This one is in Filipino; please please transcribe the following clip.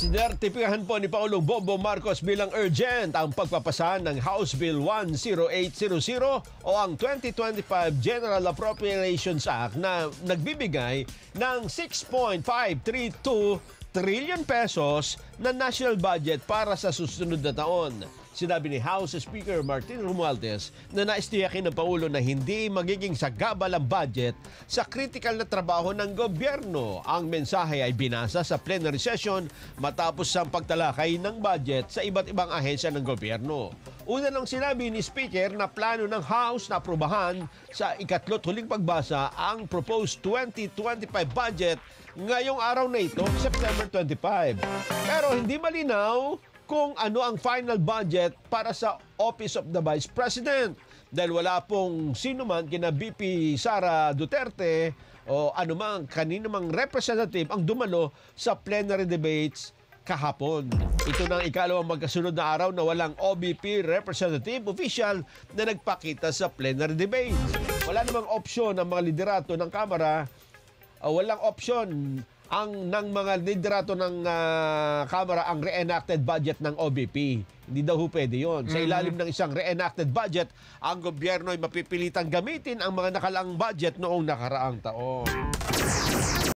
Sinertipikahan po ni Pangulong Bongbong Marcos bilang urgent ang pagpapasa ng House Bill 10800 o ang 2025 General Appropriations Act na nagbibigay ng 6.532 trillion pesos na national budget para sa susunod na taon. Sinabi ni House Speaker Martin Romualdez na naistiyakin ng Pangulo na hindi magiging sagabal ang budget sa critical na trabaho ng gobyerno. Ang mensahe ay binasa sa plenary session matapos ang pagtalakay ng budget sa iba't ibang ahensya ng gobyerno. Una nang sinabi ni Speaker na plano ng House na aprubahan sa ikatlo't huling pagbasa ang proposed 2025 budget ngayong araw na ito, September 25. Pero hindi malinaw kung ano ang final budget para sa Office of the Vice President dahil wala pong sino man kina VP Sara Duterte o anumang kanino mang representative ang dumalo sa plenary debates kahapon. Ito na ang ikalawang magkasunod na araw na walang OVP representative official na nagpakita sa plenary debates. Wala namang opsyon ang mga liderato ng Kamara, walang opsyon ng mga liderato ng Kamara ang reenacted budget ng OVP. Hindi daw pwede yun. Sa ilalim ng isang reenacted budget, ang gobyerno ay mapipilitang gamitin ang mga nakalaang budget noong nakaraang taon.